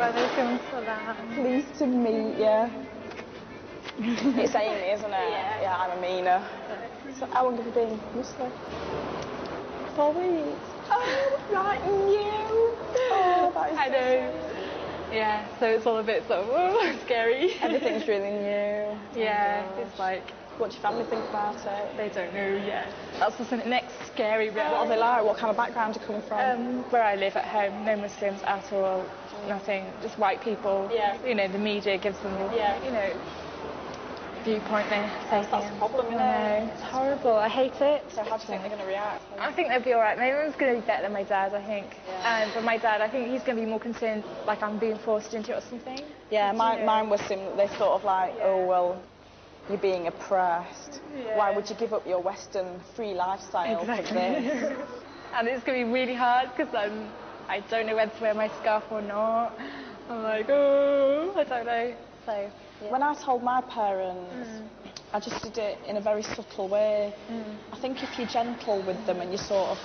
Waalaikumsalam. Pleased to meet you. It's Amy, isn't it? Yeah, I'm Amina. So how long have you been Muslim? 4 weeks. Oh, right, new. Oh, that is I know. Yeah, so it's all a bit sort of scary. Everything's really new. Yeah, it's like... What do your family think about it? They don't know yet. That's the next scary bit. What are they like? What kind of background do you come from? Where I live at home, no Muslims at all. Nothing, just white people. Yeah. You know, the media gives them, you know, viewpoint there. That's the problem, isn't it? It's horrible. I hate it. So how do you think they're going to react? I think they'll be all right. My mum's going to be better than my dad, I think. Yeah. But my dad, I think he's going to be more concerned, like I'm being forced into it or something. Yeah, mine was similar. They sort of like, oh, well, you're being oppressed. Yeah. Why would you give up your Western free lifestyle for this? And it's going to be really hard because I don't know whether to wear my scarf or not. I'm like, oh, I don't know. So, yeah. When I told my parents, I just did it in a very subtle way. I think if you're gentle with them and you sort of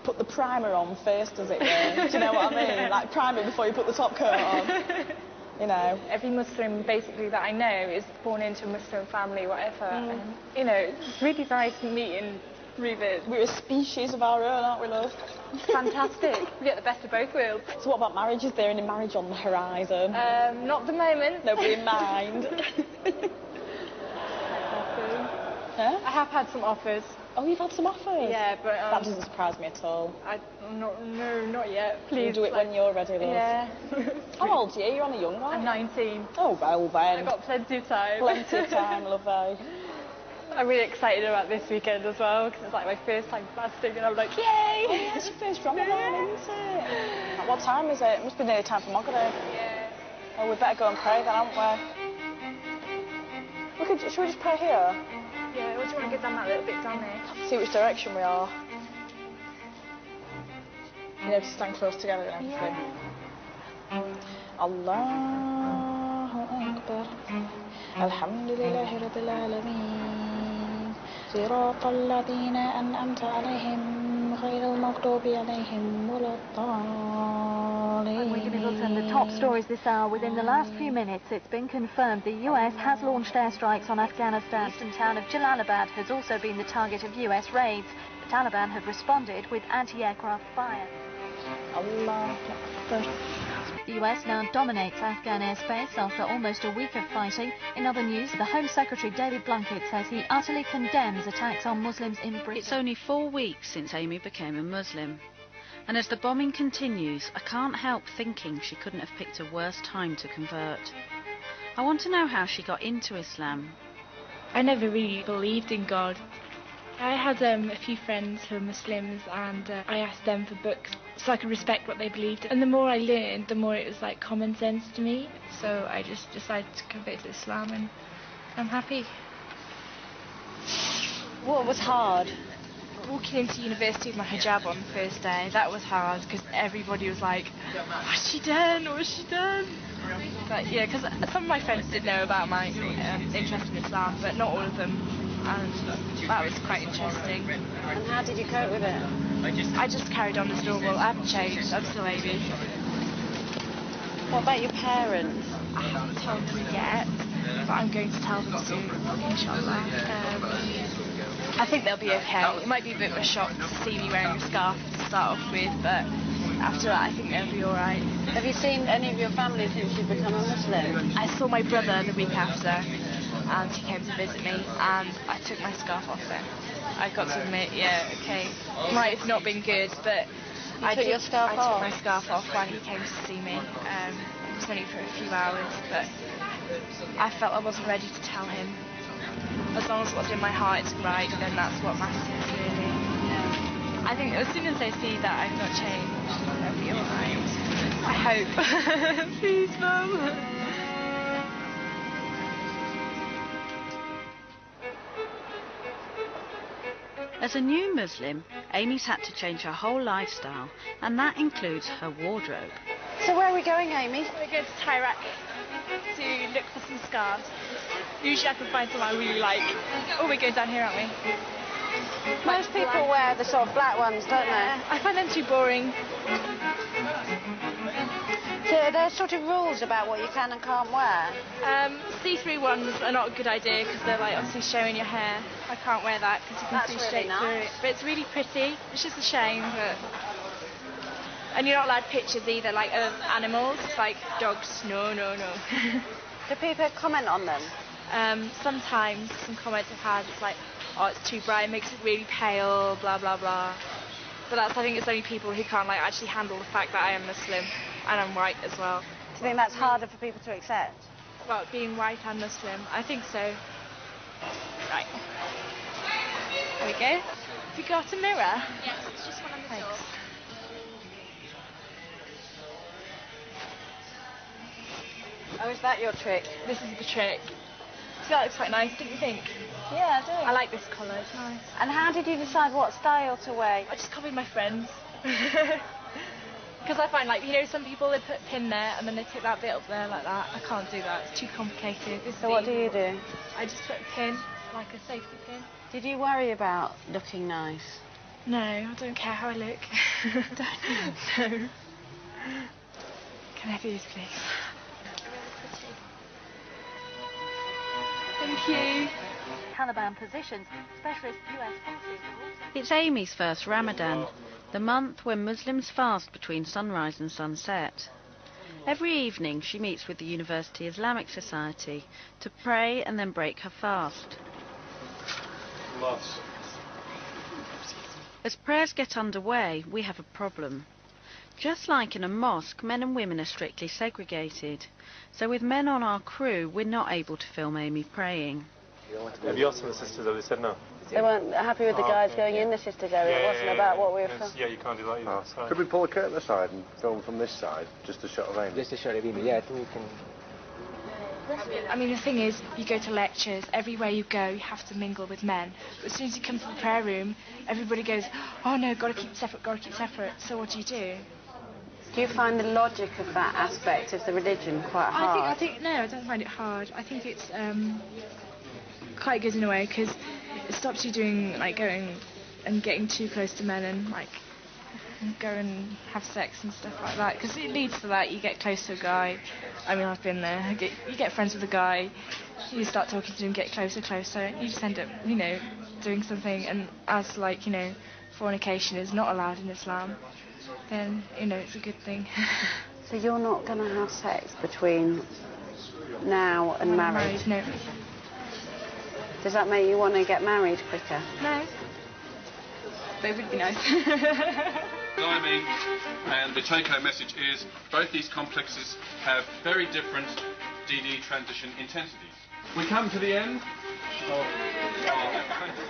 put the primer on first, as it were, do you know what I mean? Like primer before you put the top coat on. You know. Every Muslim basically that I know is born into a Muslim family, whatever. And, you know, it's really nice meeting reverts. We're a species of our own, aren't we, love? Fantastic. We get the best of both worlds. So what about marriage? Is there any marriage on the horizon? Not at the moment. Nobody in mind. Huh? I have had some offers. Oh, you've had some offers? Yeah, but... that doesn't surprise me at all. No, not yet. Please. You do it when you're ready, love. Yeah. How old are you? You're on a young one. I'm 19. Oh, well then. I've got plenty of time. Plenty of time, lovey. I'm really excited about this weekend as well, because it's like my first time fasting, and I'm like, yay! Oh, yeah, it's your first Ramadan, isn't it? At what time is it? It must be nearly time for Maghrib. Yeah. Oh, we better go and pray then, haven't we? Should we just pray here? Yeah, or do you want to go down that little bit down there? See which direction we are. You know, to stand close together and everything. Yeah. Allahu Akbar. Alhamdulillahi Rabbil Alameen. صراط الذين أنعمت عليهم غير المغضوب عليهم ولا الضالين. We're going to look at the top stories this hour. Within the last few minutes, it's been confirmed the US has launched airstrikes on Afghanistan. The eastern town of Jalalabad has also been the target of US raids. The Taliban have responded with anti-aircraft fire. Allah Akbar. The US now dominates Afghan airspace after almost a week of fighting. In other news, the Home Secretary David Blunkett says he utterly condemns attacks on Muslims in Britain. It's only 4 weeks since Amy became a Muslim. And as the bombing continues, I can't help thinking she couldn't have picked a worse time to convert. I want to know how she got into Islam. I never really believed in God. I had a few friends who were Muslims, and I asked them for books so I could respect what they believed. And the more I learned, the more it was like common sense to me. So I just decided to convert to Islam, and I'm happy. What was hard? Walking into university with my hijab on the first day, that was hard because everybody was like, what's she done? What's she done? But yeah, because some of my friends did know about my interest in Islam, but not all of them. And that was quite interesting. And how did you cope with it? I just carried on as normal. I haven't changed. I'm still Amy. What about your parents? I haven't told them yet, but I'm going to tell them soon, inshallah. I think they'll be okay. It might be a bit of a shock to see me wearing a scarf to start off with, but after that I think they'll be alright. Have you seen any of your family since you've become a Muslim? I saw my brother the week after, and he came to visit me, and I took my scarf off then. I've got to admit, yeah, okay, might have not been good, but I took my scarf off while he came to see me. It was only for a few hours, but I felt I wasn't ready to tell him. As long as what's in my heart is right, then that's what matters, really. Yeah. I think as soon as they see that I've not changed, they'll be alright. I hope. Please, Mum. As a new Muslim, Amy's had to change her whole lifestyle, and that includes her wardrobe. So where are we going, Amy? We're going to Tyrak to look for some scarves. Usually I can find some I really like. Oh, we're going down here, aren't we? Most people wear the sort of black ones, don't they? I find them too boring. So Are there sort of rules about what you can and can't wear? See-through ones are not a good idea because they're like obviously showing your hair. I can't wear that because you can see straight through it. But it's really pretty. It's just a shame, but... And you're not allowed pictures either, like of animals, like dogs. No. Do people comment on them? Sometimes some comments I've had, it's like, oh, it's too bright, it makes it really pale, blah blah blah. But I think it's only people who can't like actually handle the fact that I am Muslim and I'm white as well. Do you think that's harder for people to accept? Well, being white and Muslim, I think so. Right. There we go. Have you got a mirror? Yes, it's just one on the door. Oh, is that your trick? This is the trick. So that looks quite nice, don't you think? Yeah, I do. I like this colour, it's nice. And how did you decide what style to wear? I just copied my friends. Because I find, like, you know, some people, they put a pin there and then they take that bit up there like that. I can't do that, it's too complicated. So what do you do? I just put a pin, like a safety pin. Did you worry about looking nice? No, I don't care how I look. Don't you? No. Can I have these, please? Thank you. Taliban positions, specialist US forces are also... It's Amy's first Ramadan, the month when Muslims fast between sunrise and sunset. Every evening she meets with the University Islamic Society to pray and then break her fast. As prayers get underway, we have a problem. Just like in a mosque, men and women are strictly segregated. So with men on our crew, we're not able to film Amy praying. Have you asked the sisters? Have they said no? They weren't happy with the guys going in the sisters' area. It wasn't about what we were filming. Yeah, you can't do that either. So. Could we pull a curtain aside and film from this side, just a shot of Amy? Just a shot of Amy, yeah, we can... I mean, the thing is, you go to lectures, everywhere you go, you have to mingle with men. But as soon as you come to the prayer room, everybody goes, oh no, gotta keep separate, gotta keep separate. So what do? Do you find the logic of that aspect of the religion quite hard? I think no, I don't find it hard. I think it's quite good in a way because it stops you doing like going and getting too close to men and like go and have sex and stuff like that. Because it leads to that. You get close to a guy. I mean, I've been there. You get friends with a guy. You start talking to him, get closer. You just end up, you know, doing something. And as like you know, fornication is not allowed in Islam. Then, you know, it's a good thing. So you're not going to have sex between now and marriage? No. Does that make you want to get married quicker? No. But it would be nice. Timing, and the take-home message is both these complexes have very different DD transition intensities. We come to the end of...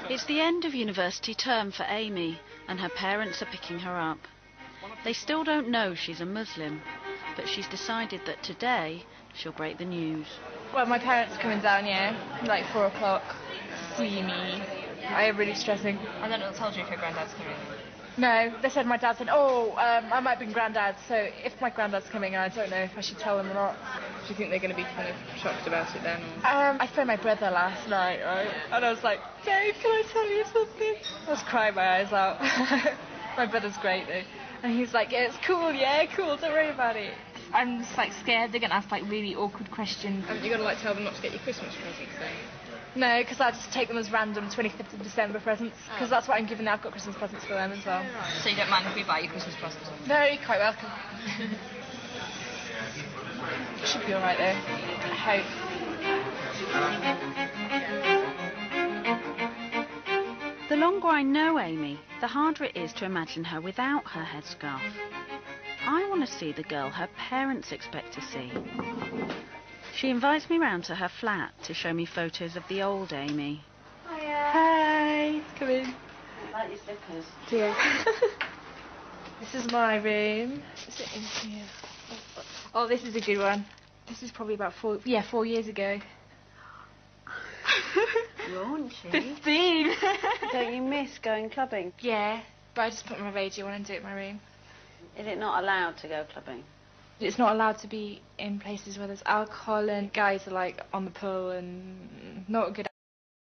It's the end of university term for Amy, and her parents are picking her up. They still don't know she's a Muslim, but she's decided that today she'll break the news. Well, my parents are coming down here, like 4 o'clock, to see me. I'm really stressing. And then it told you if your granddad's coming? No, they said my dad said, I might be granddad, so if my granddad's coming, I don't know if I should tell them or not. Do you think they're going to be kind of shocked about it then? I phoned my brother last night, right? And I was like, babe, can I tell you something? I was crying my eyes out. My brother's great though. And he's like, yeah, it's cool, don't worry about it. I'm just like scared they're going to ask like really awkward questions. Haven't you got to like tell them not to get you Christmas presents then? No, because I just take them as random 25th of December presents, because that's what I'm giving them. I've got Christmas presents for them as well. So you don't mind if we buy you Christmas presents? No, you're quite welcome. Should be alright though, I hope. The longer I know Amy, the harder it is to imagine her without her headscarf. I want to see the girl her parents expect to see. She invites me round to her flat to show me photos of the old Amy. Hiya. Hi. Come in. I like your slippers. Yeah. This is my room. Is it in here? Oh, this is a good one. This is probably about 4 years ago. Raunchy. 15. Don't you miss going clubbing? Yeah, but I just put my radio on and do it in my room. Is it not allowed to go clubbing? It's not allowed to be in places where there's alcohol and guys are like on the pool and not a good